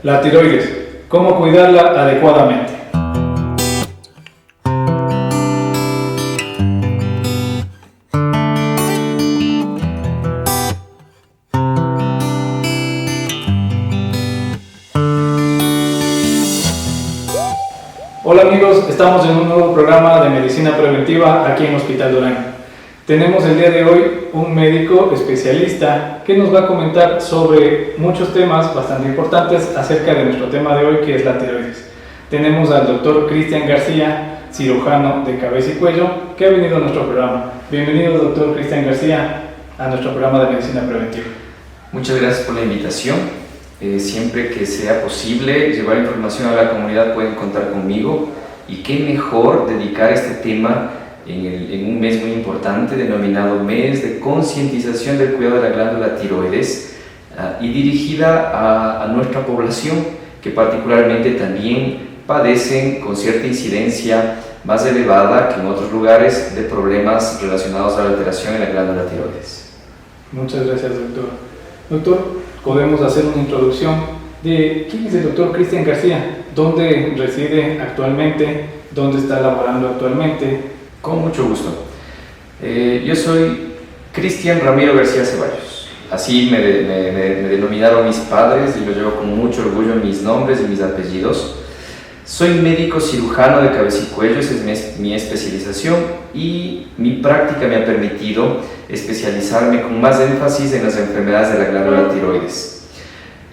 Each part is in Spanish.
La tiroides, ¿cómo cuidarla adecuadamente? Hola amigos, estamos en un nuevo programa de medicina preventiva aquí en Hospital Durango. Tenemos el día de hoy un médico especialista que nos va a comentar sobre muchos temas bastante importantes acerca de nuestro tema de hoy, que es la tiroides. Tenemos al doctor Cristian García, cirujano de cabeza y cuello, que ha venido a nuestro programa. Bienvenido, doctor Cristian García, a nuestro programa de medicina preventiva. Muchas gracias por la invitación. Siempre que sea posible llevar información a la comunidad pueden contar conmigo, y qué mejor dedicar este tema en un mes muy importante denominado Mes de Concientización del Cuidado de la Glándula Tiroides, y dirigida a nuestra población que particularmente también padecen con cierta incidencia más elevada que en otros lugares de problemas relacionados a la alteración en la glándula tiroides. Muchas gracias, doctor. Doctor, podemos hacer una introducción de quién es el doctor Cristian García, dónde reside actualmente, dónde está laborando actualmente. Con mucho gusto. Yo soy Cristian Ramiro García Ceballos. Así me denominaron mis padres y lo llevo con mucho orgullo mis nombres y mis apellidos. Soy médico cirujano de cabeza y cuello, esa es mi especialización, y mi práctica me ha permitido especializarme con más énfasis en las enfermedades de la glándula tiroides.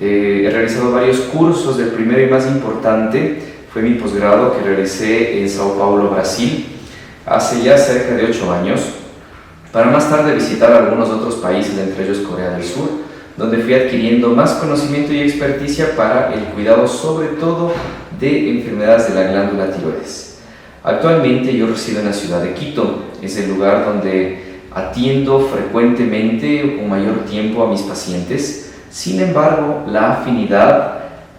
He realizado varios cursos. El primero y más importante fue mi posgrado que realicé en Sao Paulo, Brasil, hace ya cerca de 8 años, para más tarde visitar algunos otros países, entre ellos Corea del Sur, donde fui adquiriendo más conocimiento y experticia para el cuidado sobre todo de enfermedades de la glándula tiroides. Actualmente yo resido en la ciudad de Quito, es el lugar donde atiendo frecuentemente o con mayor tiempo a mis pacientes. Sin embargo, la afinidad,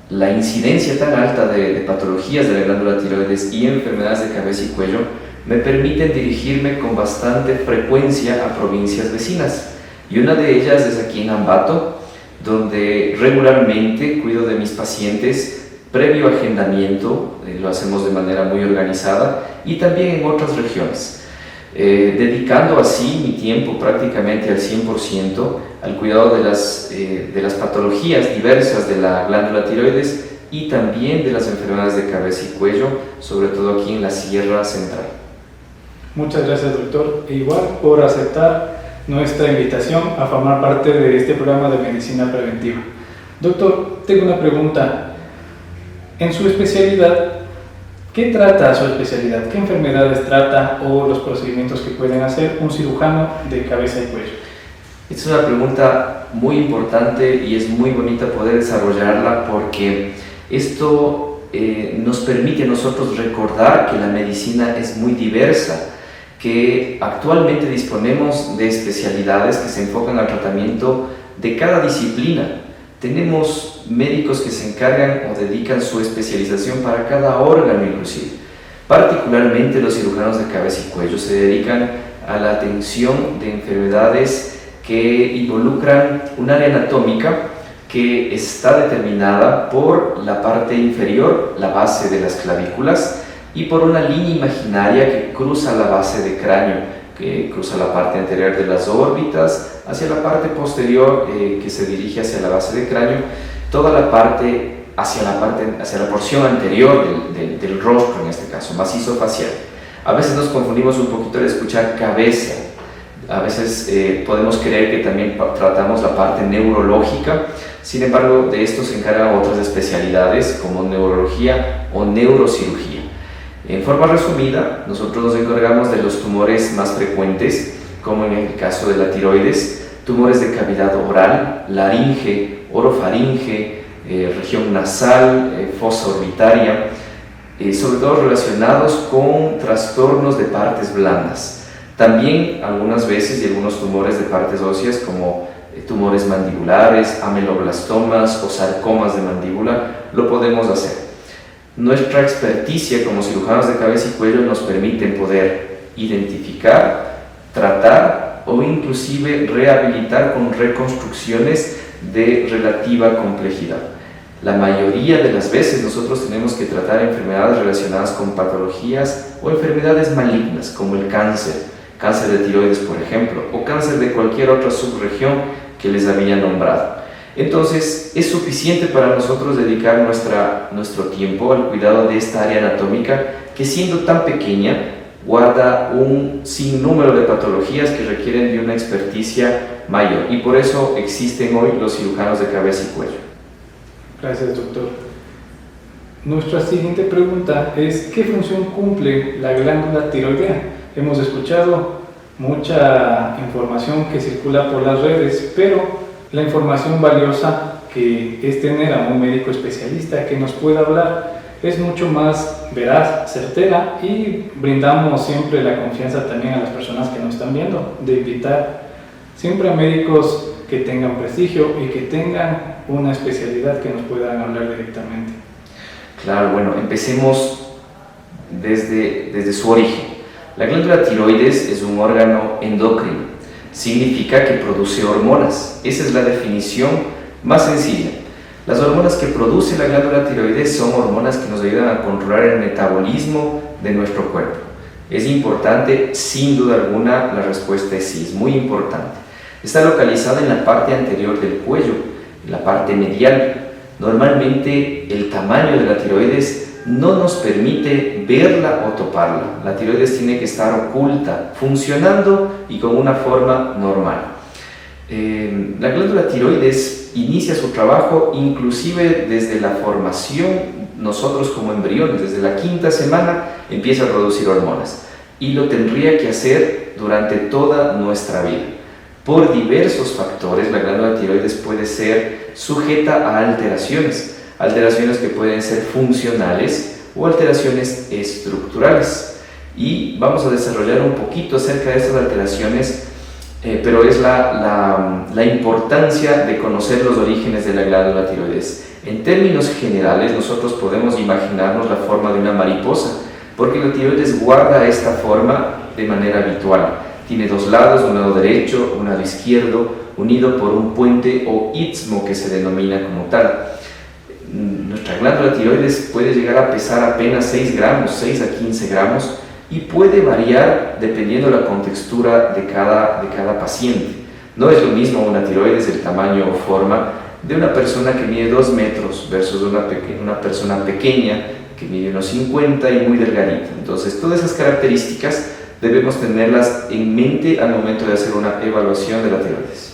la incidencia tan alta de patologías de la glándula tiroides y enfermedades de cabeza y cuello me permiten dirigirme con bastante frecuencia a provincias vecinas, y una de ellas es aquí en Ambato, donde regularmente cuido de mis pacientes previo agendamiento, lo hacemos de manera muy organizada, y también en otras regiones, dedicando así mi tiempo prácticamente al 100% al cuidado de las patologías diversas de la glándula tiroides y también de las enfermedades de cabeza y cuello, sobre todo aquí en la Sierra Central. Muchas gracias, doctor, e igual por aceptar nuestra invitación a formar parte de este programa de medicina preventiva. Doctor, tengo una pregunta. En su especialidad, ¿qué trata su especialidad? ¿Qué enfermedades trata o los procedimientos que pueden hacer un cirujano de cabeza y cuello? Esta es una pregunta muy importante y es muy bonita poder desarrollarla, porque esto nos permite a nosotros recordar que la medicina es muy diversa, que actualmente disponemos de especialidades que se enfocan al tratamiento de cada disciplina. Tenemos médicos que se encargan o dedican su especialización para cada órgano inclusive. Particularmente los cirujanos de cabeza y cuello se dedican a la atención de enfermedades que involucran un área anatómica que está determinada por la parte inferior, la base de las clavículas, y por una línea imaginaria que cruza la base de cráneo, que cruza la parte anterior de las órbitas hacia la parte posterior, que se dirige hacia la base de cráneo, toda la parte hacia la porción anterior del rostro, en este caso, macizo facial. A veces nos confundimos un poquito al escuchar cabeza. A veces podemos creer que también tratamos la parte neurológica. Sin embargo, de esto se encargan otras especialidades como neurología o neurocirugía. En forma resumida, nosotros nos encargamos de los tumores más frecuentes, como en el caso de la tiroides, tumores de cavidad oral, laringe, orofaringe, región nasal, fosa orbitaria, sobre todo relacionados con trastornos de partes blandas. También algunas veces y algunos tumores de partes óseas como tumores mandibulares, ameloblastomas o sarcomas de mandíbula, lo podemos hacer. Nuestra experticia como cirujanos de cabeza y cuello nos permite poder identificar, tratar o inclusive rehabilitar con reconstrucciones de relativa complejidad. La mayoría de las veces nosotros tenemos que tratar enfermedades relacionadas con patologías o enfermedades malignas, como el cáncer de tiroides, por ejemplo, o cáncer de cualquier otra subregión que les había nombrado. Entonces, es suficiente para nosotros dedicar nuestro tiempo al cuidado de esta área anatómica que, siendo tan pequeña, guarda un sinnúmero de patologías que requieren de una experticia mayor, y por eso existen hoy los cirujanos de cabeza y cuello. Gracias, doctor. Nuestra siguiente pregunta es: ¿qué función cumple la glándula tiroidea? Hemos escuchado mucha información que circula por las redes, pero la información valiosa que es tener a un médico especialista que nos pueda hablar es mucho más veraz, certera, y brindamos siempre la confianza también a las personas que nos están viendo de invitar siempre a médicos que tengan prestigio y que tengan una especialidad que nos puedan hablar directamente. Claro, bueno, empecemos desde su origen. La glándula tiroides es un órgano endocrino, significa que produce hormonas. Esa es la definición más sencilla. Las hormonas que produce la glándula tiroides son hormonas que nos ayudan a controlar el metabolismo de nuestro cuerpo. ¿Es importante? Sin duda alguna, la respuesta es sí, es muy importante. Está localizada en la parte anterior del cuello, en la parte medial. Normalmente el tamaño de la tiroides no nos permite verla o toparla. La tiroides tiene que estar oculta, funcionando y con una forma normal. La glándula tiroides inicia su trabajo inclusive desde la formación. Nosotros como embriones, desde la 5ª semana, empieza a producir hormonas, y lo tendría que hacer durante toda nuestra vida. Por diversos factores, la glándula tiroides puede ser sujeta a alteraciones que pueden ser funcionales o alteraciones estructurales. Y vamos a desarrollar un poquito acerca de estas alteraciones, pero es la importancia de conocer los orígenes de la glándula tiroides. En términos generales, nosotros podemos imaginarnos la forma de una mariposa, porque la tiroides guarda esta forma de manera habitual. Tiene dos lados, un lado derecho, un lado izquierdo, unido por un puente o istmo que se denomina como tal. Nuestra glándula tiroides puede llegar a pesar apenas 6 gramos, 6 a 15 gramos, y puede variar dependiendo de la contextura de cada paciente. No es lo mismo una tiroides, el tamaño o forma de una persona que mide 2 metros versus una persona pequeña que mide unos 50 y muy delgadita. Entonces, todas esas características debemos tenerlas en mente al momento de hacer una evaluación de la tiroides.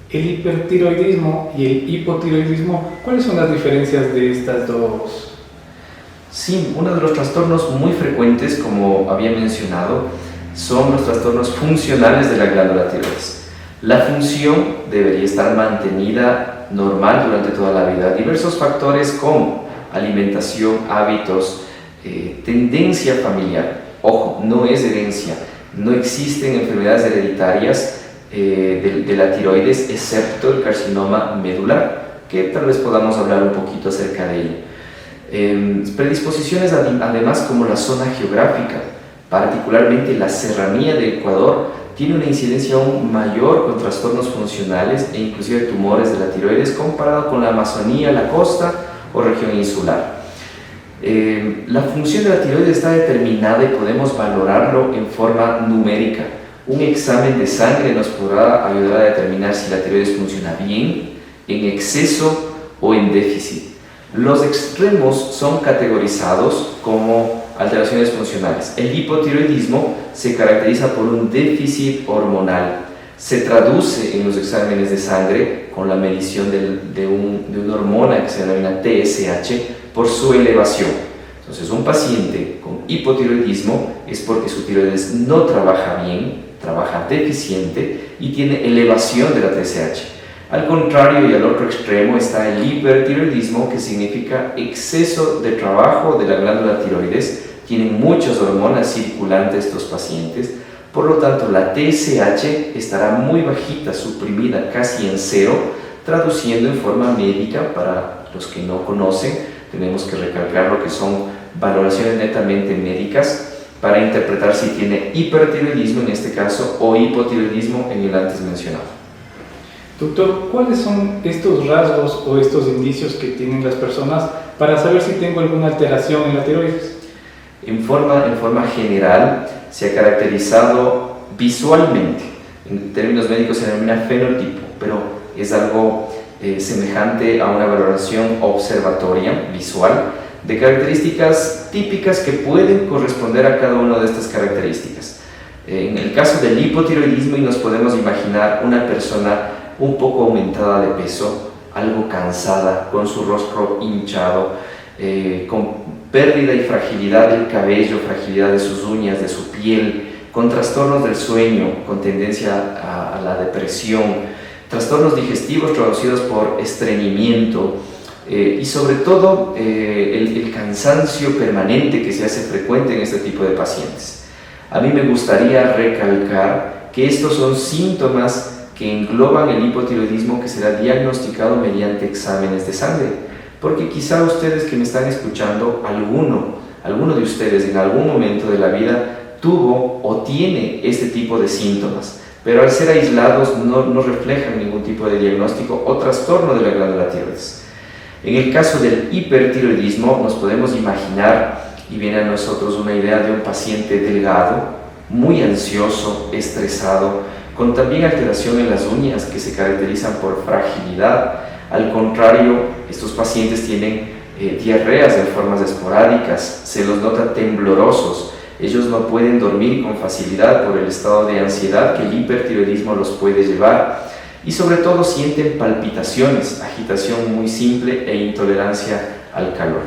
El hipertiroidismo y el hipotiroidismo, ¿cuáles son las diferencias de estas dos? Sí, uno de los trastornos muy frecuentes, como había mencionado, son los trastornos funcionales de la glándula tiroides. La función debería estar mantenida normal durante toda la vida. Diversos factores como alimentación, hábitos, tendencia familiar. Ojo, no es herencia, no existen enfermedades hereditarias de la tiroides, excepto el carcinoma medular, que tal vez podamos hablar un poquito acerca de ello. Predisposiciones además como la zona geográfica, particularmente la serranía de Ecuador, tiene una incidencia aún mayor con trastornos funcionales e inclusive tumores de la tiroides comparado con la Amazonía, la costa o región insular. La función de la tiroides está determinada y podemos valorarlo en forma numérica. Un examen de sangre nos podrá ayudar a determinar si la tiroides funciona bien, en exceso o en déficit. Los extremos son categorizados como alteraciones funcionales. El hipotiroidismo se caracteriza por un déficit hormonal. Se traduce en los exámenes de sangre con la medición de una hormona que se denomina TSH por su elevación. Entonces, un paciente con hipotiroidismo es porque su tiroides no trabaja bien, trabaja deficiente y tiene elevación de la TSH. Al contrario y al otro extremo está el hipertiroidismo, que significa exceso de trabajo de la glándula tiroides. Tienen muchas hormonas circulantes estos pacientes, por lo tanto la TSH estará muy bajita, suprimida casi en cero. Traduciendo en forma médica, para los que no conocen, tenemos que recalcar lo que son valoraciones netamente médicas para interpretar si tiene hipertiroidismo en este caso o hipotiroidismo en el antes mencionado. Doctor, ¿cuáles son estos rasgos o estos indicios que tienen las personas para saber si tengo alguna alteración en la tiroides? En forma general, se ha caracterizado visualmente. En términos médicos se denomina fenotipo, pero es algo semejante a una valoración observatoria visual de características típicas que pueden corresponder a cada una de estas características. En el caso del hipotiroidismo, nos podemos imaginar una persona un poco aumentada de peso, algo cansada, con su rostro hinchado, con pérdida y fragilidad del cabello, fragilidad de sus uñas, de su piel, con trastornos del sueño, con tendencia a la depresión, trastornos digestivos traducidos por estreñimiento y sobre todo el cansancio permanente que se hace frecuente en este tipo de pacientes. A mí me gustaría recalcar que estos son síntomas que engloban el hipotiroidismo que será diagnosticado mediante exámenes de sangre, porque quizá ustedes que me están escuchando, alguno de ustedes en algún momento de la vida tuvo o tiene este tipo de síntomas, pero al ser aislados no reflejan ningún tipo de diagnóstico o trastorno de la glándula tiroides. En el caso del hipertiroidismo nos podemos imaginar, y viene a nosotros una idea de un paciente delgado, muy ansioso, estresado, con también alteración en las uñas que se caracterizan por fragilidad. Al contrario, estos pacientes tienen diarreas en formas esporádicas, se los nota temblorosos, ellos no pueden dormir con facilidad por el estado de ansiedad que el hipertiroidismo los puede llevar y sobre todo sienten palpitaciones, agitación muy simple e intolerancia al calor.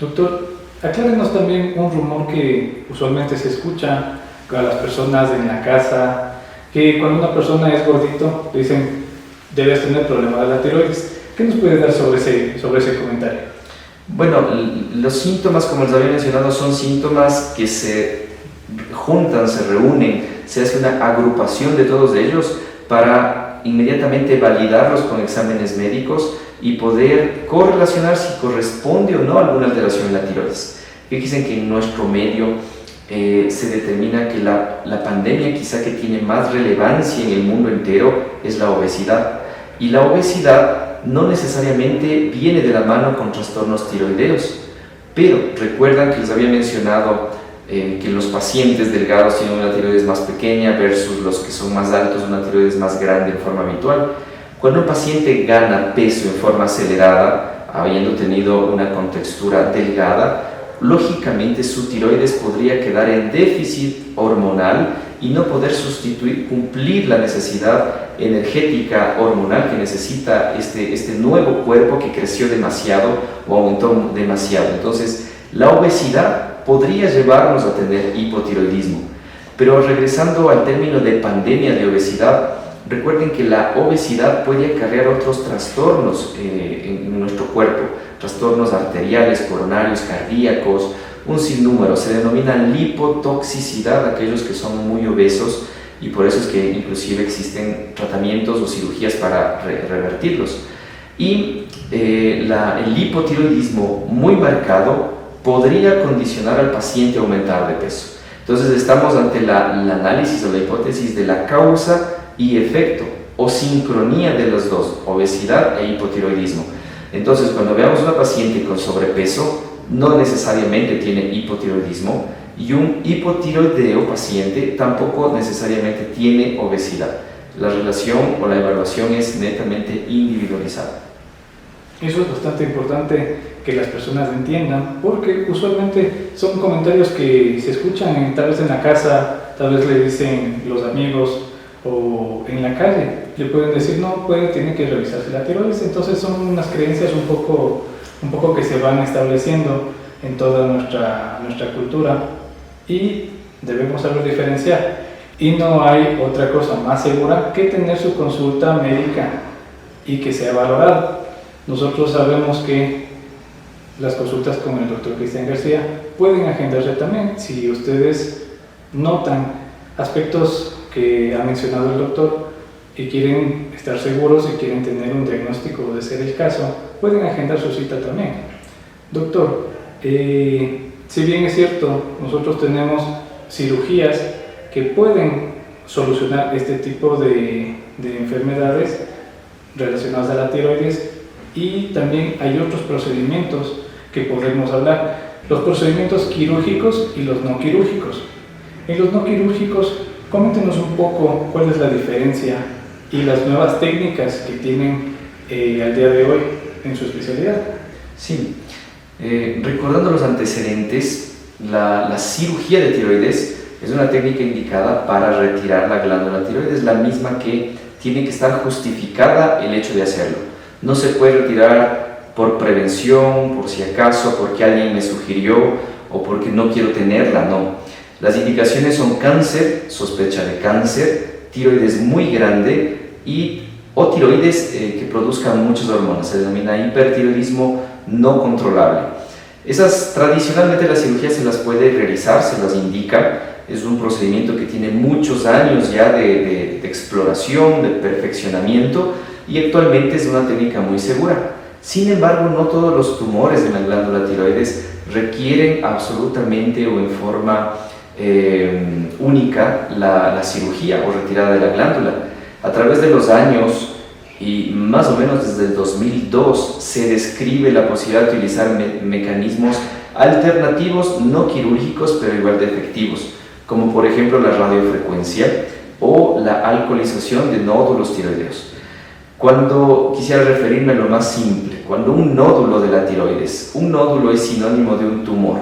Doctor, aclárenos también un rumor que usualmente se escucha a las personas en la casa, que cuando una persona es gordito le dicen debes tener problema de la tiroides. ¿Qué nos puede dar sobre ese comentario? Bueno, los síntomas, como les había mencionado, son síntomas que se juntan, se reúnen, se hace una agrupación de todos ellos para inmediatamente validarlos con exámenes médicos y poder correlacionar si corresponde o no a alguna alteración en la tiroides. Fíjense que en nuestro medio se determina que la pandemia quizá que tiene más relevancia en el mundo entero es la obesidad, y la obesidad no necesariamente viene de la mano con trastornos tiroideos, pero recuerdan que les había mencionado que los pacientes delgados tienen una tiroides más pequeña versus los que son más altos, una tiroides más grande en forma habitual. Cuando un paciente gana peso en forma acelerada, habiendo tenido una contextura delgada, lógicamente su tiroides podría quedar en déficit hormonal y no poder cumplir la necesidad energética hormonal que necesita este nuevo cuerpo que creció demasiado o aumentó demasiado. Entonces, la obesidad podría llevarnos a tener hipotiroidismo. Pero regresando al término de pandemia de obesidad, recuerden que la obesidad puede acarrear otros trastornos en nuestro cuerpo, trastornos arteriales, coronarios, cardíacos, un sinnúmero. Se denomina lipotoxicidad aquellos que son muy obesos, y por eso es que inclusive existen tratamientos o cirugías para revertirlos. Y el hipotiroidismo muy marcado podría condicionar al paciente a aumentar de peso. Entonces estamos ante el análisis o la hipótesis de la causa y efecto o sincronía de los dos, obesidad e hipotiroidismo. Entonces, cuando veamos una paciente con sobrepeso, no necesariamente tiene hipotiroidismo, y un hipotiroideo paciente tampoco necesariamente tiene obesidad. La relación o la evaluación es netamente individualizada. Eso es bastante importante que las personas entiendan, porque usualmente son comentarios que se escuchan tal vez en la casa, tal vez le dicen los amigos o en la calle, le pueden decir no, tiene que revisarse la tiroides. Entonces son unas creencias un poco que se van estableciendo en toda nuestra cultura, y debemos saber diferenciar, y no hay otra cosa más segura que tener su consulta médica y que sea valorado. Nosotros sabemos que las consultas con el doctor Cristian García pueden agendarse también. Si ustedes notan aspectos que ha mencionado el doctor y quieren estar seguros y quieren tener un diagnóstico de ser el caso, pueden agendar su cita también. Doctor, si bien es cierto, nosotros tenemos cirugías que pueden solucionar este tipo de de enfermedades relacionadas a la tiroides, y también hay otros procedimientos que podemos hablar, los procedimientos quirúrgicos y los no quirúrgicos. En los no quirúrgicos, coméntenos un poco cuál es la diferencia y las nuevas técnicas que tienen al día de hoy en su especialidad. Sí, recordando los antecedentes, la cirugía de tiroides es una técnica indicada para retirar la glándula tiroides, la misma que tiene que estar justificada el hecho de hacerlo. No se puede retirar por prevención, por si acaso, porque alguien me sugirió o porque no quiero tenerla, no. Las indicaciones son cáncer, sospecha de cáncer, tiroides muy grande o tiroides que produzcan muchas hormonas, se denomina hipertiroidismo no controlable. Tradicionalmente las cirugías se las puede realizar, se las indica, es un procedimiento que tiene muchos años ya de exploración, de perfeccionamiento, y actualmente es una técnica muy segura. Sin embargo, no todos los tumores en la glándula tiroides requieren absolutamente o en forma única la cirugía o retirada de la glándula. A través de los años, y más o menos desde el 2002, se describe la posibilidad de utilizar mecanismos alternativos no quirúrgicos pero igual de efectivos, como por ejemplo la radiofrecuencia o la alcoholización de nódulos tiroideos. Cuando quisiera referirme a lo más simple, cuando un nódulo de la tiroides, un nódulo es sinónimo de un tumor.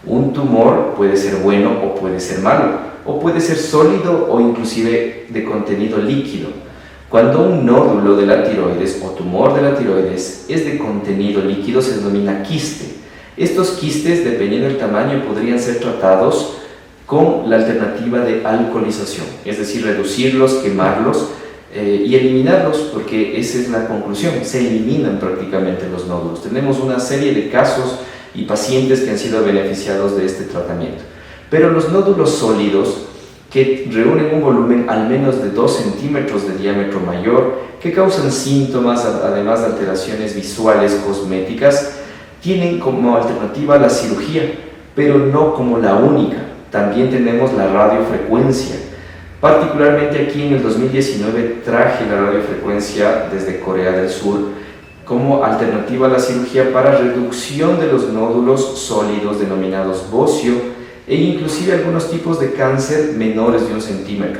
Un tumor puede ser bueno o puede ser malo, o puede ser sólido o inclusive de contenido líquido. Cuando un nódulo de la tiroides o tumor de la tiroides es de contenido líquido, se denomina quiste. Estos quistes, dependiendo del tamaño, podrían ser tratados con la alternativa de alcoholización, es decir, reducirlos, quemarlos y eliminarlos, porque esa es la conclusión, se eliminan prácticamente los nódulos. Tenemos una serie de casos y pacientes que han sido beneficiados de este tratamiento. Pero los nódulos sólidos, que reúnen un volumen al menos de 2 centímetros de diámetro mayor, que causan síntomas, además de alteraciones visuales, cosméticas, tienen como alternativa la cirugía, pero no como la única. También tenemos la radiofrecuencia. Particularmente aquí en el 2019 traje la radiofrecuencia desde Corea del Sur como alternativa a la cirugía para reducción de los nódulos sólidos denominados bocio e inclusive algunos tipos de cáncer menores de 1 centímetro.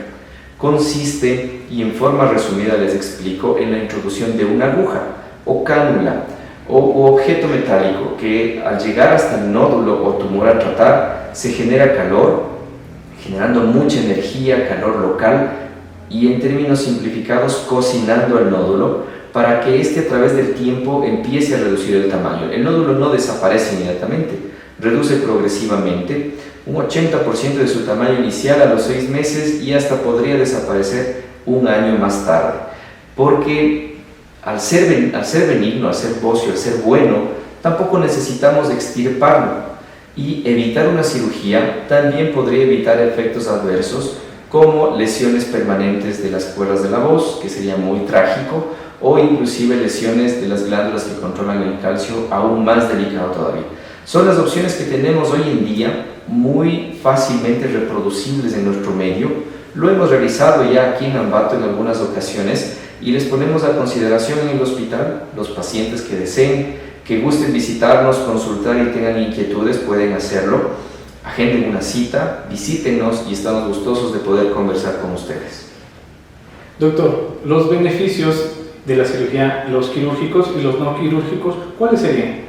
Consiste, y en forma resumida les explico, en la introducción de una aguja o cánula o objeto metálico que al llegar hasta el nódulo o tumor a tratar se genera calor, generando mucha energía, calor local y, en términos simplificados, cocinando el nódulo para que éste a través del tiempo empiece a reducir el tamaño. El nódulo no desaparece inmediatamente, reduce progresivamente un 80% de su tamaño inicial a los 6 meses y hasta podría desaparecer 1 año más tarde, porque al ser benigno, al ser bocio, al ser bueno, tampoco necesitamos extirparlo. Y evitar una cirugía también podría evitar efectos adversos como lesiones permanentes de las cuerdas de la voz, que sería muy trágico, o inclusive lesiones de las glándulas que controlan el calcio, aún más delicado todavía. Son las opciones que tenemos hoy en día, muy fácilmente reproducibles en nuestro medio. Lo hemos realizado ya aquí en Ambato en algunas ocasiones y les ponemos a consideración en el hospital. Los pacientes que deseen, que gusten visitarnos, consultar y tengan inquietudes, pueden hacerlo. Agenden una cita, visítenos y estamos gustosos de poder conversar con ustedes. Doctor, los beneficios de la cirugía, los quirúrgicos y los no quirúrgicos, ¿cuáles serían?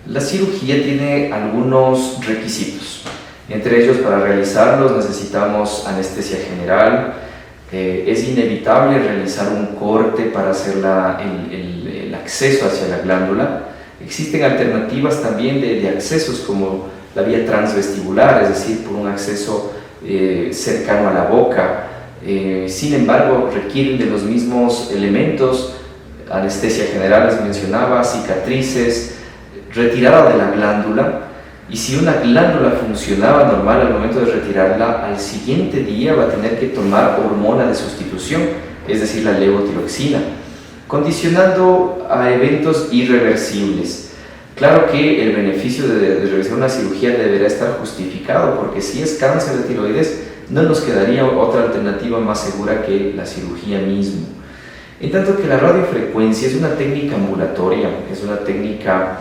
La cirugía tiene algunos requisitos. Entre ellos, para realizarlos necesitamos anestesia general. Es inevitable realizar un corte para hacer el acceso hacia la glándula. Existen alternativas también de accesos como la vía transvestibular, es decir, por un acceso cercano a la boca. Sin embargo, requieren de los mismos elementos: anestesia general, les mencionaba, cicatrices, retirada de la glándula. Y si una glándula funcionaba normal al momento de retirarla, al siguiente día va a tener que tomar hormona de sustitución, es decir, la levotiroxina, condicionando a eventos irreversibles. Claro que el beneficio de realizar una cirugía deberá estar justificado, porque si es cáncer de tiroides, no nos quedaría otra alternativa más segura que la cirugía mismo. En tanto que la radiofrecuencia es una técnica ambulatoria, es una técnica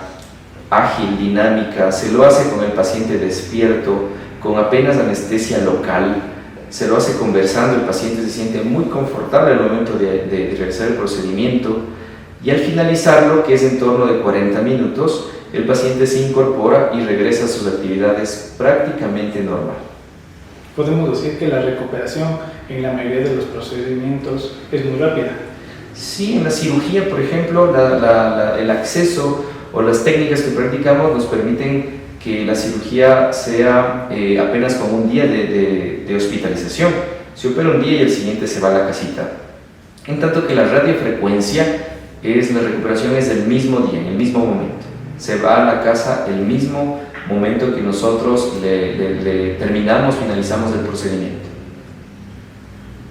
ágil, dinámica, se lo hace con el paciente despierto, con apenas anestesia local, se lo hace conversando, el paciente se siente muy confortable al momento de realizar el procedimiento y al finalizarlo, que es en torno de 40 minutos, el paciente se incorpora y regresa a sus actividades prácticamente normal. Podemos decir que la recuperación en la mayoría de los procedimientos es muy rápida. Sí, en la cirugía, por ejemplo, el acceso o las técnicas que practicamos nos permiten que la cirugía sea apenas con un día de hospitalización. Se opera un día y el siguiente se va a la casita. En tanto que la radiofrecuencia, la recuperación es el mismo día, en el mismo momento. Se va a la casa el mismo momento que nosotros finalizamos el procedimiento.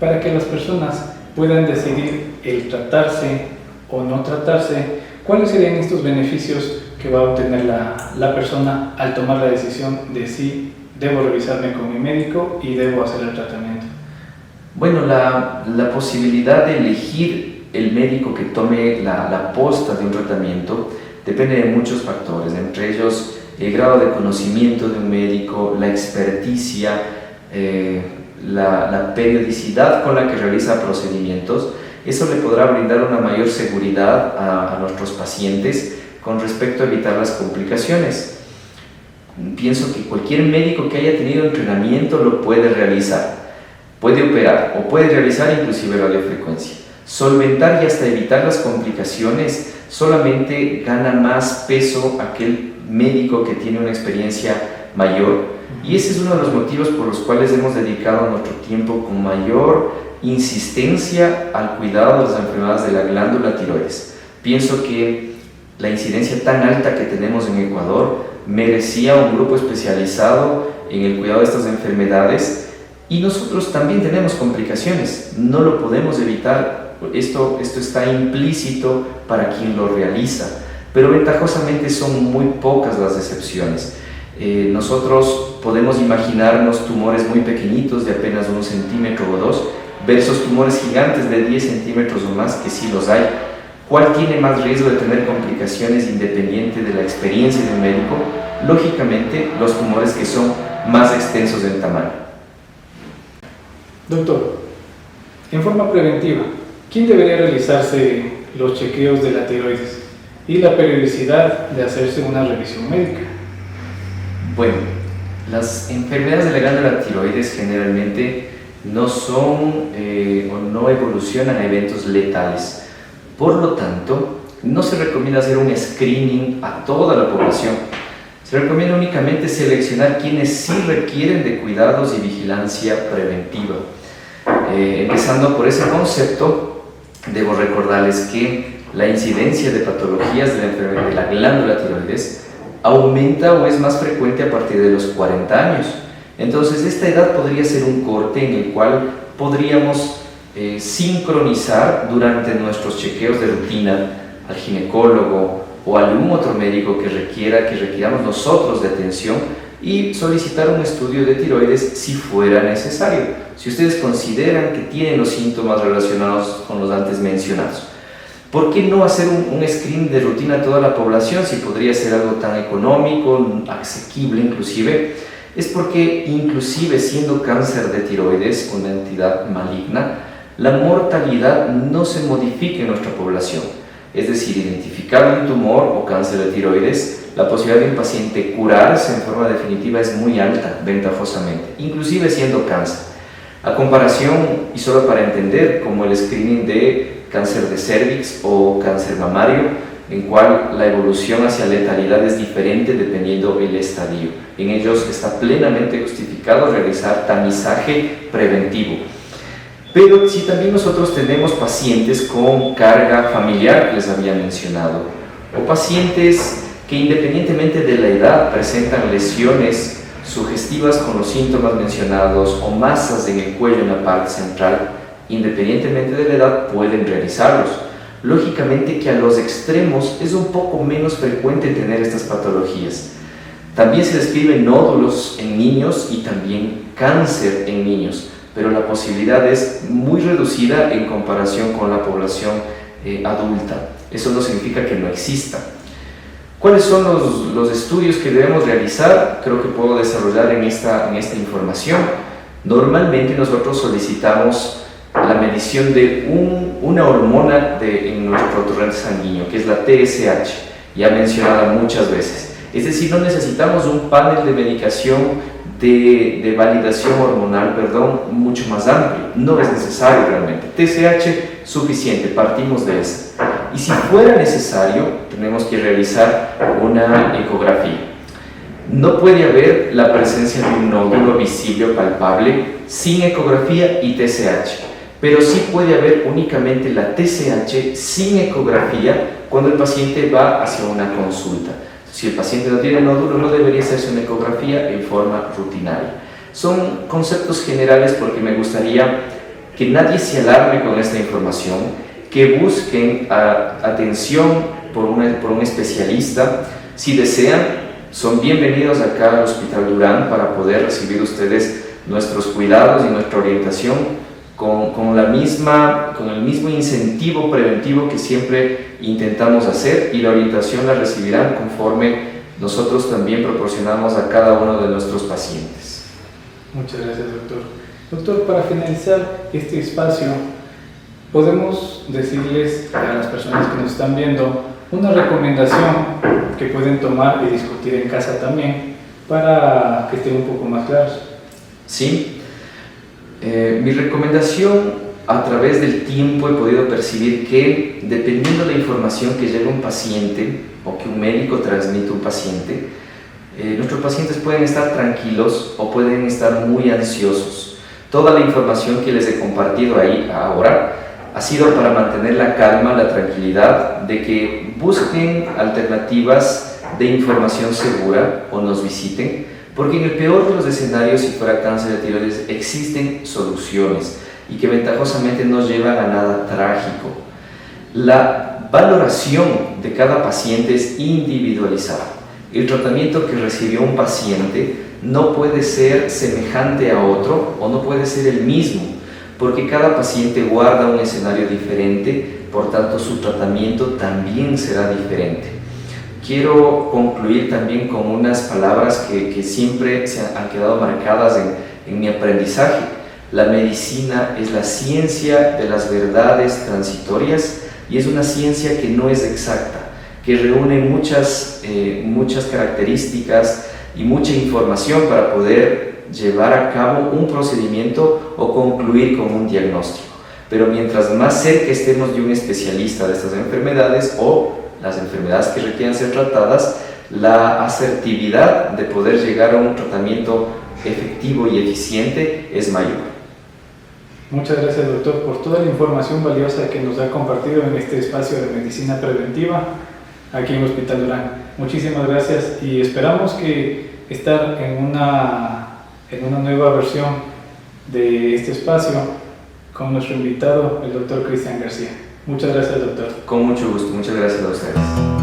Para que las personas puedan decidir el tratarse o no tratarse, ¿cuáles serían estos beneficios que va a obtener la persona al tomar la decisión de si debo revisarme con mi médico y debo hacer el tratamiento? Bueno, la posibilidad de elegir el médico que tome la posta de un tratamiento depende de muchos factores, entre ellos el grado de conocimiento de un médico, la experticia, la periodicidad con la que realiza procedimientos. Eso le podrá brindar una mayor seguridad a nuestros pacientes con respecto a evitar las complicaciones. Pienso que cualquier médico que haya tenido entrenamiento lo puede realizar, puede operar o puede realizar inclusive radiofrecuencia. Solventar y hasta evitar las complicaciones solamente gana más peso aquel médico que tiene una experiencia mayor, y ese es uno de los motivos por los cuales hemos dedicado nuestro tiempo con mayor insistencia al cuidado de las enfermedades de la glándula tiroides. Pienso que la incidencia tan alta que tenemos en Ecuador merecía un grupo especializado en el cuidado de estas enfermedades, y nosotros también tenemos complicaciones, no lo podemos evitar, esto está implícito para quien lo realiza, pero ventajosamente son muy pocas las excepciones. Nosotros podemos imaginarnos tumores muy pequeñitos de apenas 1 centímetro o 2 versus tumores gigantes de 10 centímetros o más, que sí los hay. ¿Cuál tiene más riesgo de tener complicaciones independiente de la experiencia de un médico? Lógicamente, los tumores que son más extensos en tamaño. Doctor, en forma preventiva, ¿quién debería realizarse los chequeos de la tiroides y la periodicidad de hacerse una revisión médica? Bueno, las enfermedades de la glándula tiroides generalmente no son o no evolucionan a eventos letales. Por lo tanto, no se recomienda hacer un screening a toda la población. Se recomienda únicamente seleccionar quienes sí requieren de cuidados y vigilancia preventiva. Empezando por ese concepto, debo recordarles que la incidencia de patologías de la enfermedad de la glándula tiroides aumenta o es más frecuente a partir de los 40 años. Entonces, esta edad podría ser un corte en el cual podríamos sincronizar durante nuestros chequeos de rutina al ginecólogo o algún otro médico que requiramos nosotros de atención, y solicitar un estudio de tiroides si fuera necesario, si ustedes consideran que tienen los síntomas relacionados con los antes mencionados. ¿Por qué no hacer un screen de rutina a toda la población si podría ser algo tan económico, asequible inclusive? Es porque inclusive siendo cáncer de tiroides una entidad maligna, la mortalidad no se modifica en nuestra población. Es decir, identificar un tumor o cáncer de tiroides, la posibilidad de un paciente curarse en forma definitiva es muy alta, ventajosamente, inclusive siendo cáncer. A comparación, y solo para entender, como el screening de cáncer de cervix o cáncer mamario, en cual la evolución hacia letalidad es diferente dependiendo del estadio. En ellos está plenamente justificado realizar tamizaje preventivo. Pero si también nosotros tenemos pacientes con carga familiar que les había mencionado, o pacientes que independientemente de la edad presentan lesiones sugestivas con los síntomas mencionados o masas en el cuello en la parte central, independientemente de la edad pueden realizarlos. Lógicamente que a los extremos es un poco menos frecuente tener estas patologías. También se describen nódulos en niños y también cáncer en niños, pero la posibilidad es muy reducida en comparación con la población adulta. Eso no significa que no exista. ¿Cuáles son los estudios que debemos realizar? Creo que puedo desarrollar en esta información. Normalmente nosotros solicitamos la medición de una hormona en nuestro torrente sanguíneo, que es la TSH, ya mencionada muchas veces. Es decir, no necesitamos un panel de medicación de validación hormonal, mucho más amplio. No es necesario realmente. TSH suficiente, partimos de eso. Y si fuera necesario, tenemos que realizar una ecografía. No puede haber la presencia de un nódulo visible o palpable sin ecografía y TSH, pero sí puede haber únicamente la TSH sin ecografía cuando el paciente va hacia una consulta. Si el paciente no tiene nódulo, no debería hacerse una ecografía en forma rutinaria. Son conceptos generales porque me gustaría que nadie se alarme con esta información, que busquen atención por un especialista. Si desean, son bienvenidos acá al Hospital Durán para poder recibir ustedes nuestros cuidados y nuestra orientación con el mismo incentivo preventivo que siempre intentamos hacer, y la orientación la recibirán conforme nosotros también proporcionamos a cada uno de nuestros pacientes. Muchas gracias, doctor. Doctor, para finalizar este espacio, podemos decirles a las personas que nos están viendo una recomendación que pueden tomar y discutir en casa también para que estén un poco más claros. Sí. Mi recomendación, a través del tiempo he podido percibir que dependiendo de la información que llega a un paciente o que un médico transmite a un paciente, nuestros pacientes pueden estar tranquilos o pueden estar muy ansiosos. Toda la información que les he compartido ahí ahora ha sido para mantener la calma, la tranquilidad, de que busquen alternativas de información segura o nos visiten, porque en el peor de los escenarios, si fuera cáncer de tiroides, existen soluciones y que ventajosamente no llevan a nada trágico. La valoración de cada paciente es individualizada. El tratamiento que recibió un paciente no puede ser semejante a otro o no puede ser el mismo, porque cada paciente guarda un escenario diferente, por tanto su tratamiento también será diferente. Quiero concluir también con unas palabras que siempre se han quedado marcadas en mi aprendizaje. La medicina es la ciencia de las verdades transitorias y es una ciencia que no es exacta, que reúne muchas características y mucha información para poder llevar a cabo un procedimiento o concluir con un diagnóstico. Pero mientras más cerca estemos de un especialista de estas enfermedades o las enfermedades que requieren ser tratadas, la asertividad de poder llegar a un tratamiento efectivo y eficiente es mayor. Muchas gracias, doctor, por toda la información valiosa que nos ha compartido en este espacio de medicina preventiva aquí en Hospital Durán. Muchísimas gracias y esperamos que estar en una nueva versión de este espacio con nuestro invitado, el doctor Cristian García. Muchas gracias, doctor. Con mucho gusto, muchas gracias a ustedes.